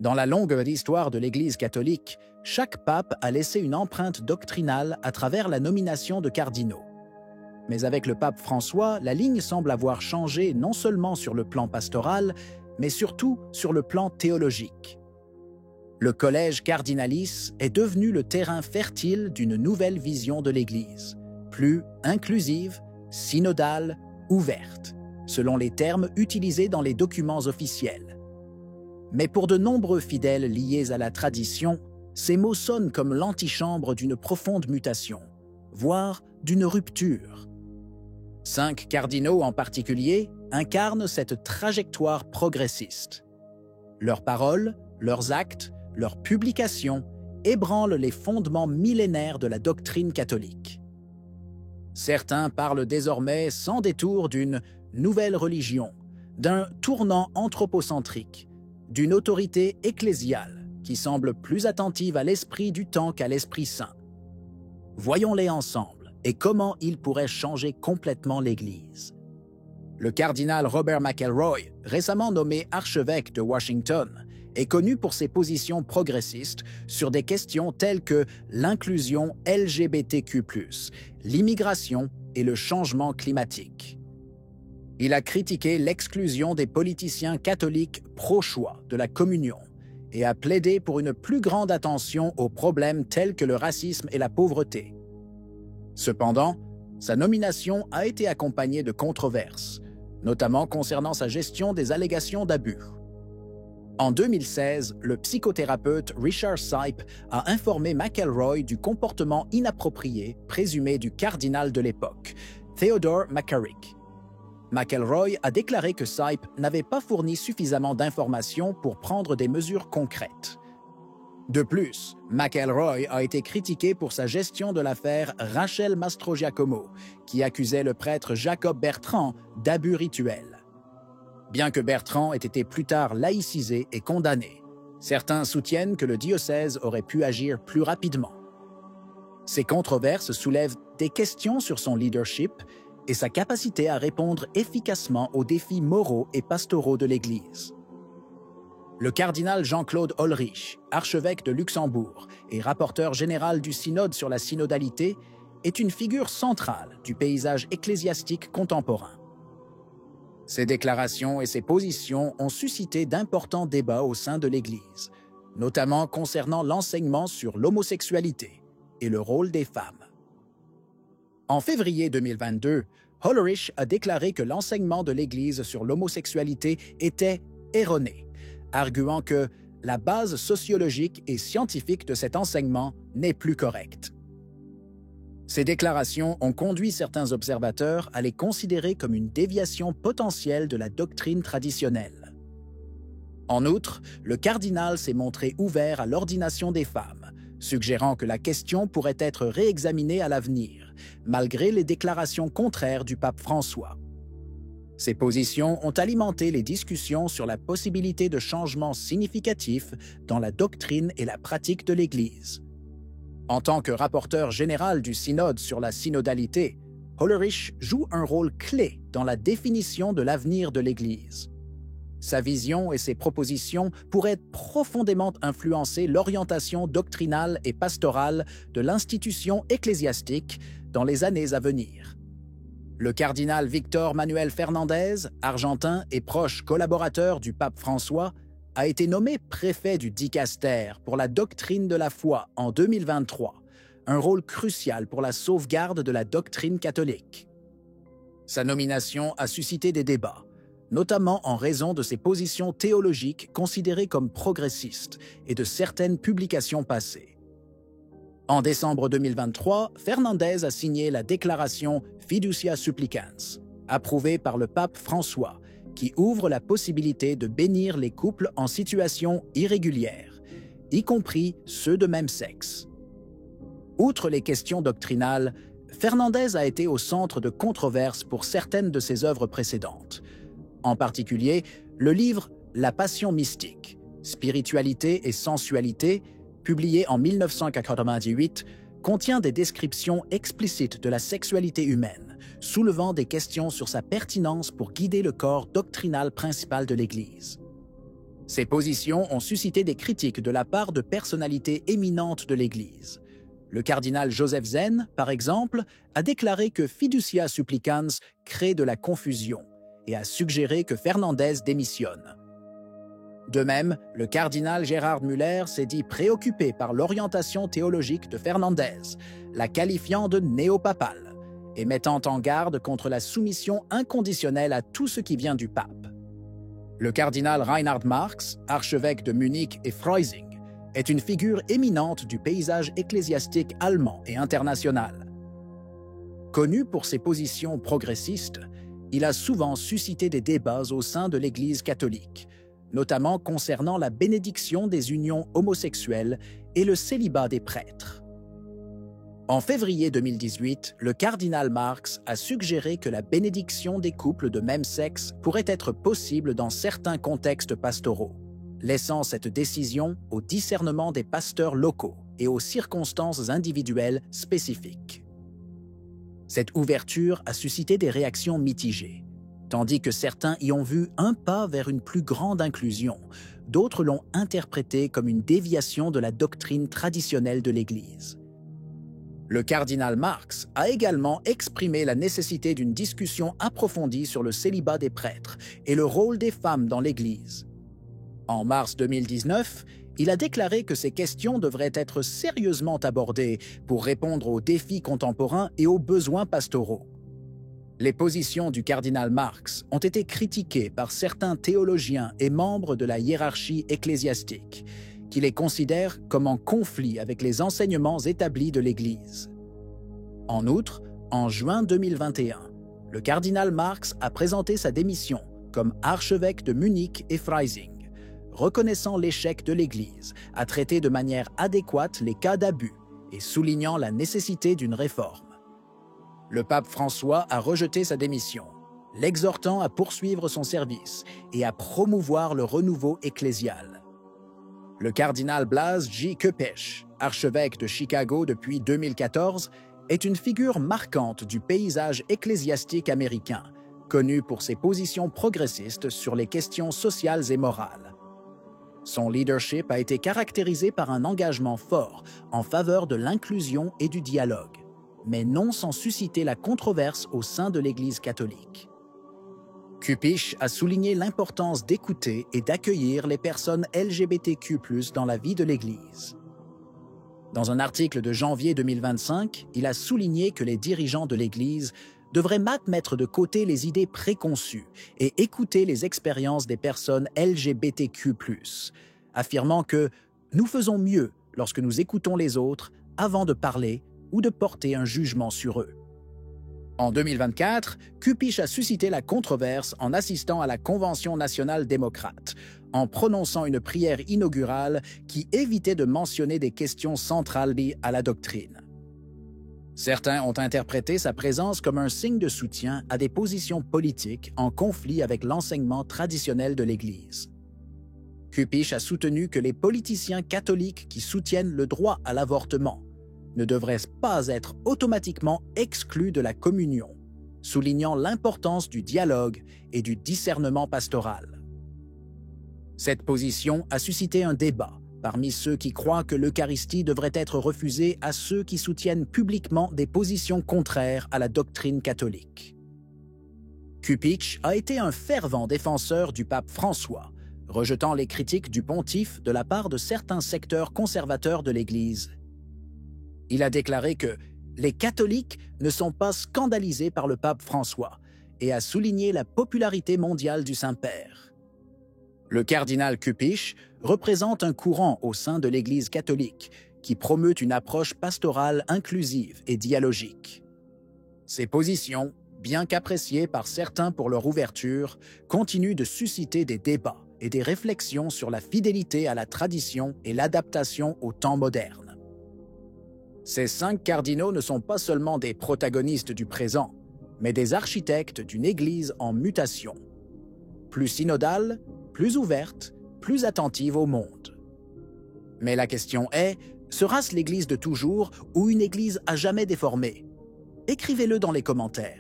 Dans la longue histoire de l'Église catholique, chaque pape a laissé une empreinte doctrinale à travers la nomination de cardinaux. Mais avec le pape François, la ligne semble avoir changé non seulement sur le plan pastoral, mais surtout sur le plan théologique. Le collège cardinalis est devenu le terrain fertile d'une nouvelle vision de l'Église, plus inclusive, synodale, ouverte, selon les termes utilisés dans les documents officiels. Mais pour de nombreux fidèles liés à la tradition, ces mots sonnent comme l'antichambre d'une profonde mutation, voire d'une rupture. 5 cardinaux en particulier incarnent cette trajectoire progressiste. Leurs paroles, leurs actes, leurs publications ébranlent les fondements millénaires de la doctrine catholique. Certains parlent désormais sans détour d'une nouvelle religion, d'un tournant anthropocentrique, d'une autorité ecclésiale qui semble plus attentive à l'esprit du temps qu'à l'Esprit Saint. Voyons-les ensemble et comment ils pourraient changer complètement l'Église. Le cardinal Robert McElroy, récemment nommé archevêque de Washington, est connu pour ses positions progressistes sur des questions telles que l'inclusion LGBTQ+, l'immigration et le changement climatique. Il a critiqué l'exclusion des politiciens catholiques pro-choix de la communion et a plaidé pour une plus grande attention aux problèmes tels que le racisme et la pauvreté. Cependant, sa nomination a été accompagnée de controverses, notamment concernant sa gestion des allégations d'abus. En 2016, le psychothérapeute Richard Sipe a informé McElroy du comportement inapproprié présumé du cardinal de l'époque, Theodore McCarrick. McElroy a déclaré que Sipe n'avait pas fourni suffisamment d'informations pour prendre des mesures concrètes. De plus, McElroy a été critiqué pour sa gestion de l'affaire Rachel Mastrogiacomo, qui accusait le prêtre Jacob Bertrand d'abus rituels. Bien que Bertrand ait été plus tard laïcisé et condamné, certains soutiennent que le diocèse aurait pu agir plus rapidement. Ces controverses soulèvent des questions sur son leadership et sa capacité à répondre efficacement aux défis moraux et pastoraux de l'Église. Le cardinal Jean-Claude Holrich, archevêque de Luxembourg et rapporteur général du synode sur la synodalité, est une figure centrale du paysage ecclésiastique contemporain. Ses déclarations et ses positions ont suscité d'importants débats au sein de l'Église, notamment concernant l'enseignement sur l'homosexualité et le rôle des femmes. En février 2022, Holrich a déclaré que l'enseignement de l'Église sur l'homosexualité était erroné, arguant que la base sociologique et scientifique de cet enseignement n'est plus correcte. Ces déclarations ont conduit certains observateurs à les considérer comme une déviation potentielle de la doctrine traditionnelle. En outre, le cardinal s'est montré ouvert à l'ordination des femmes, suggérant que la question pourrait être réexaminée à l'avenir, malgré les déclarations contraires du pape François. Ces positions ont alimenté les discussions sur la possibilité de changements significatifs dans la doctrine et la pratique de l'Église. En tant que rapporteur général du synode sur la synodalité, Holrich joue un rôle clé dans la définition de l'avenir de l'Église. Sa vision et ses propositions pourraient profondément influencer l'orientation doctrinale et pastorale de l'institution ecclésiastique dans les années à venir. Le cardinal Victor Manuel Fernandez, argentin et proche collaborateur du pape François, a été nommé préfet du dicaster pour la doctrine de la foi en 2023, un rôle crucial pour la sauvegarde de la doctrine catholique. Sa nomination a suscité des débats, notamment en raison de ses positions théologiques considérées comme progressistes et de certaines publications passées. En décembre 2023, Fernandez a signé la déclaration Fiducia Supplicans, approuvée par le pape François, qui ouvre la possibilité de bénir les couples en situation irrégulière, y compris ceux de même sexe. Outre les questions doctrinales, Fernandez a été au centre de controverses pour certaines de ses œuvres précédentes. En particulier, le livre La Passion mystique, Spiritualité et sensualité, publié en 1998, contient des descriptions explicites de la sexualité humaine, soulevant des questions sur sa pertinence pour guider le corps doctrinal principal de l'Église. Ces positions ont suscité des critiques de la part de personnalités éminentes de l'Église. Le cardinal Joseph Zen, par exemple, a déclaré que Fiducia Supplicans crée de la confusion et a suggéré que Fernandez démissionne. De même, le cardinal Gérard Müller s'est dit préoccupé par l'orientation théologique de Fernandez, la qualifiant de néopapale et mettant en garde contre la soumission inconditionnelle à tout ce qui vient du pape. Le cardinal Reinhard Marx, archevêque de Munich et Freising, est une figure éminente du paysage ecclésiastique allemand et international. Connu pour ses positions progressistes, il a souvent suscité des débats au sein de l'Église catholique, notamment concernant la bénédiction des unions homosexuelles et le célibat des prêtres. En février 2018, le cardinal Marx a suggéré que la bénédiction des couples de même sexe pourrait être possible dans certains contextes pastoraux, laissant cette décision au discernement des pasteurs locaux et aux circonstances individuelles spécifiques. Cette ouverture a suscité des réactions mitigées. Tandis que certains y ont vu un pas vers une plus grande inclusion, d'autres l'ont interprété comme une déviation de la doctrine traditionnelle de l'Église. Le cardinal Marx a également exprimé la nécessité d'une discussion approfondie sur le célibat des prêtres et le rôle des femmes dans l'Église. En mars 2019, il a déclaré que ces questions devraient être sérieusement abordées pour répondre aux défis contemporains et aux besoins pastoraux. Les positions du cardinal Marx ont été critiquées par certains théologiens et membres de la hiérarchie ecclésiastique, qui les considèrent comme en conflit avec les enseignements établis de l'Église. En outre, en juin 2021, le cardinal Marx a présenté sa démission comme archevêque de Munich et Freising, reconnaissant l'échec de l'Église à traiter de manière adéquate les cas d'abus et soulignant la nécessité d'une réforme. Le pape François a rejeté sa démission, l'exhortant à poursuivre son service et à promouvoir le renouveau ecclésial. Le cardinal Blas J. Köpesch, archevêque de Chicago depuis 2014, est une figure marquante du paysage ecclésiastique américain, connu pour ses positions progressistes sur les questions sociales et morales. Son leadership a été caractérisé par un engagement fort en faveur de l'inclusion et du dialogue, mais non sans susciter la controverse au sein de l'Église catholique. Köpesch a souligné l'importance d'écouter et d'accueillir les personnes LGBTQ+ dans la vie de l'Église. Dans un article de janvier 2025, il a souligné que les dirigeants de l'Église devraient mettre de côté les idées préconçues et écouter les expériences des personnes LGBTQ+, affirmant que « nous faisons mieux lorsque nous écoutons les autres avant de parler ou de porter un jugement sur eux ». En 2024, Köpesch a suscité la controverse en assistant à la Convention nationale démocrate, en prononçant une prière inaugurale qui évitait de mentionner des questions centrales liées à la doctrine. Certains ont interprété sa présence comme un signe de soutien à des positions politiques en conflit avec l'enseignement traditionnel de l'Église. Köpesch a soutenu que les politiciens catholiques qui soutiennent le droit à l'avortement ne devraient pas être automatiquement exclus de la communion, soulignant l'importance du dialogue et du discernement pastoral. Cette position a suscité un débat parmi ceux qui croient que l'Eucharistie devrait être refusée à ceux qui soutiennent publiquement des positions contraires à la doctrine catholique. Köpesch a été un fervent défenseur du pape François, rejetant les critiques du pontife de la part de certains secteurs conservateurs de l'Église. Il a déclaré que les catholiques ne sont pas scandalisés par le pape François et a souligné la popularité mondiale du Saint-Père. Le cardinal Köpesch représente un courant au sein de l'Église catholique qui promeut une approche pastorale inclusive et dialogique. Ces positions, bien qu'appréciées par certains pour leur ouverture, continuent de susciter des débats et des réflexions sur la fidélité à la tradition et l'adaptation au temps moderne. Ces 5 cardinaux ne sont pas seulement des protagonistes du présent, mais des architectes d'une Église en mutation. Plus synodale, plus ouverte, plus attentive au monde. Mais la question est, sera-ce l'Église de toujours ou une Église à jamais déformée? Écrivez-le dans les commentaires.